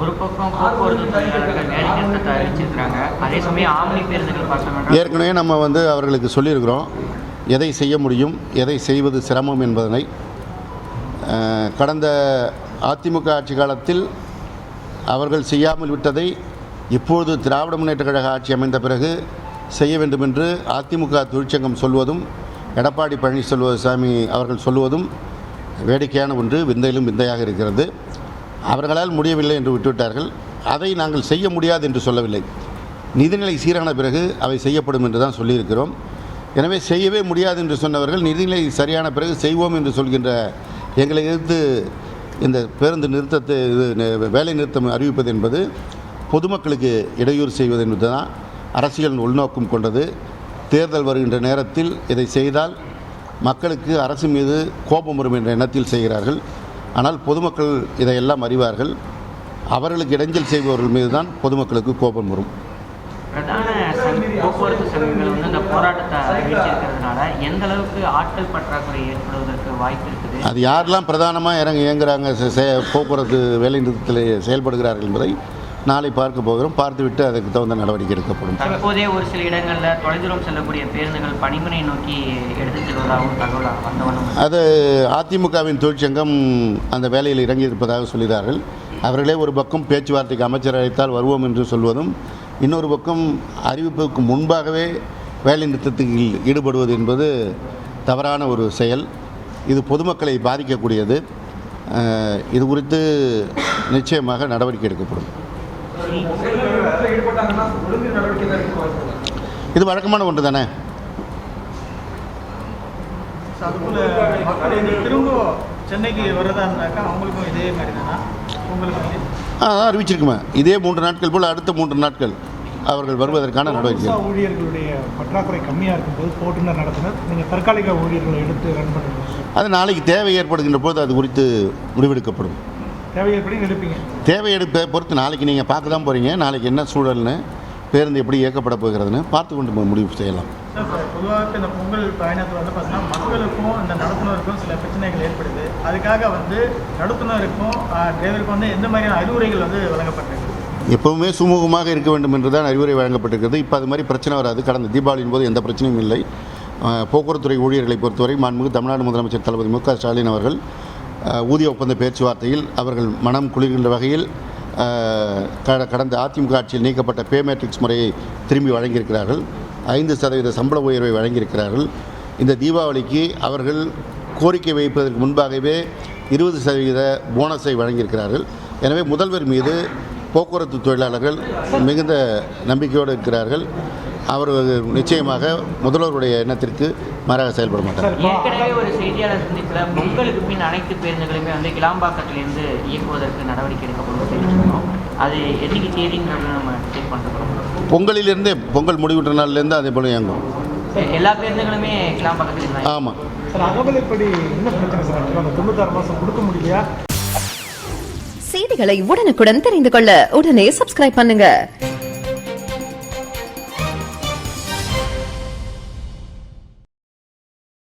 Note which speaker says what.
Speaker 1: ஒரு பக்கம் போக்குவரத்து தொழிலாளர்கள் வேலை நிறுத்தத்தை அறிவிச்சிருக்கிறாங்க, அதே சமயம் ஆம்னி பேருந்துகள் பார்த்தோம்னா
Speaker 2: ஏற்கனவே நம்ம அவர்களுக்கு சொல்லியிருக்கிறோம் எதை செய்ய முடியும், எதை செய்வது சிரமம் என்பதனை. கடந்த அதிமுக ஆட்சி காலத்தில் அவர்கள் செய்யாமல் விட்டதை இப்பொழுது திராவிட முன்னேற்ற கழக ஆட்சி அமைந்த பிறகு செய்ய வேண்டும் என்று அதிமுக தொழிற்சங்கம் சொல்வதும் எடப்பாடி பழனிசாமி அவர்கள் சொல்வதும் வேடிக்கையான ஒன்று, விந்தையிலும் விந்தையாக இருக்கிறது. அவர்களால் முடியவில்லை என்று விட்டுவிட்டார்கள். அதை நாங்கள் செய்ய முடியாது என்று சொல்லவில்லை. நிதிநிலை சீரான பிறகு அவை செய்யப்படும் என்று தான் சொல்லியிருக்கிறோம். எனவே செய்யவே முடியாது என்று சொன்னவர்கள் நிதிநிலை சரியான பிறகு செய்வோம் என்று சொல்கின்ற எங்களை எதிர்த்து இந்த பேருந்து நிறுத்தத்தை வேலை நிறுத்தம் அறிவிப்பது என்பது பொதுமக்களுக்கு இடையூறு செய்வது என்பது தான் அரசியல் உள்நோக்கம் கொண்டது. தேர்தல் வருகின்ற நேரத்தில் இதை செய்தால் மக்களுக்கு அரசு மீது கோபம் வரும் என்ற எண்ணத்தில் செய்கிறார்கள். ஆனால் பொதுமக்கள் இதையெல்லாம் அறிவார்கள். அவர்களுக்கு இடைஞ்சல் செய்பவர்கள் மீது தான் பொதுமக்களுக்கு கோபம் வரும்.
Speaker 1: பிரதான போக்குவரத்து சங்கங்கள் இந்த போராட்டத்தை அறிவிச்சிருக்கிறதுனால எந்த அளவுக்கு ஆட்கள் பற்றாக்குறை ஏற்படுவதற்கு வாய்ப்பு இருக்குது?
Speaker 2: அது யாரெல்லாம் பிரதானமாக இயங்குறாங்க, போக்குவரத்து வேலை நிறுத்தத்தில் செயல்படுகிறார்கள் என்பதை நாளை பார்க்க போகிறோம். பார்த்துவிட்டு அதுக்கு தகுந்த நடவடிக்கை எடுக்கப்படும்.
Speaker 1: தற்போதே ஒரு சில இடங்களில் தொலைதூரம் செல்லக்கூடிய பேருந்துகள் பணிமனை நோக்கி எடுத்துச் செல்வதாகவும் தகவல் வந்தவனும்
Speaker 2: அது அதிமுகவின் தொழிற்சங்கம் அந்த வேலையில் இறங்கியிருப்பதாக சொல்கிறார்கள். அவர்களே ஒரு பக்கம் பேச்சுவார்த்தைக்கு அமைச்சர் அழைத்தால் வருவோம் என்று சொல்வதும், இன்னொரு பக்கம் அறிவிப்புக்கு முன்பாகவே வேலை நிறுத்தத்தில் ஈடுபடுவது என்பது தவறான ஒரு செயல். இது பொதுமக்களை பாதிக்கக்கூடியது. இது குறித்து நிச்சயமாக நடவடிக்கை எடுக்கப்படும். இது வழக்கமான ஒன்று தானே.
Speaker 3: சென்னைக்கு வரதா இருந்தாக்கா அவங்களுக்கும் இதே மாதிரி தானா? உங்களுக்கு
Speaker 2: அறிவிச்சிருக்குமா? இதே 3 நாட்கள் போல் அடுத்த 3 நாட்கள் அவர்கள் வருவதற்கான நடவடிக்கை.
Speaker 3: ஊழியர்களுடைய பற்றாக்குறை கம்மியாக இருக்கும்போது போட்டுனர் நடத்தினர் நீங்கள் தற்காலிக ஊழியர்களை எடுத்து ரன் பண்ணுறீங்க. அது
Speaker 2: நாளைக்கு தேவை ஏற்படுகின்ற போது அது குறித்து முடிவெடுக்கப்படும்.
Speaker 3: தேவை ஏற்படி எடுப்பீங்க.
Speaker 2: தேவை எடுப்பை பொறுத்து நாளைக்கு நீங்கள் பார்க்க தான் போகிறீங்க. நாளைக்கு என்ன சூழல்னு, பேருந்து எப்படி இயக்கப்பட போகிறதுன்னு பார்த்து கொண்டு முடிவு செய்யலாம்.
Speaker 3: பொதுவாக இந்த பொங்கல் பயணத்தில் பார்த்தீங்கன்னா மக்களுக்கும் இந்த நடத்துனருக்கும் சில பிரச்சனைகள் ஏற்படுது. அதுக்காக நடத்துனருக்கும் டிரைவருக்கும் எந்த மாதிரியான அறிவுரைகள் வழங்கப்பட்டிருக்கு?
Speaker 2: எப்பவுமே சுமூகமாக இருக்க வேண்டும் என்று தான் அறிவுரை வழங்கப்பட்டிருக்கிறது. இப்போ அது மாதிரி பிரச்சனை வராது. கடந்த தீபாவளியின் போது எந்த பிரச்சனையும் இல்லை. போக்குவரத்துறை ஊழியர்களை பொறுத்தவரை மாண்புமிகு தமிழ்நாடு முதலமைச்சர் தளபதி மு.க. ஸ்டாலின் அவர்கள் ஊதிய ஒப்பந்த பேச்சுவார்த்தையில் அவர்கள் மனம் குளிர்கின்ற வகையில் கடந்த அதிமுக ஆட்சியில் நீக்கப்பட்ட பே மேட்ரிக்ஸ் முறையை திரும்பி வழங்கியிருக்கிறார்கள். 5% சம்பள உயர்வை வழங்கியிருக்கிறார்கள். இந்த தீபாவளிக்கு அவர்கள் கோரிக்கை வைப்பதற்கு முன்பாகவே 20% போனஸை வழங்கியிருக்கிறார்கள். எனவே முதல்வர் மீது போக்குவரத்து தொழிலாளர்கள் மிகுந்த நம்பிக்கையோடு இருக்கிறார்கள். அவர் நிச்சயமாக முதல்வருடைய எண்ணத்திற்கு மாறாக செயல்பட மாட்டார்.
Speaker 1: ஏற்கனவே ஒரு செய்தியாளர் சந்திப்பில் பொங்கலுக்கு பின் அனைத்து பேருந்துகளுமே கிளாம்பாக்கத்திலிருந்து இயக்குவதற்கு நடவடிக்கை எடுக்கப்படும். அது என்னைக்கு தேதிங்கிறது நம்ம செக் பண்ணுறோம்.
Speaker 2: பொங்கலிலிருந்தே, பொங்கல் முடிவுற்ற நாள்லேருந்து அதே போல இயங்கும்.
Speaker 1: எல்லா பேருந்துகளுமே கிளாம்பாக்கத்தில்.
Speaker 2: ஆமாம்
Speaker 3: சார், அகவலைப்படி என்ன பிரச்சனை சார்? 96 மாதம் கொடுக்க முடியலையா?
Speaker 4: செய்திகளை உடனுக்குடன் தெரிந்து கொள்ள உடனே சப்ஸ்கிரைப் பண்ணுங்க.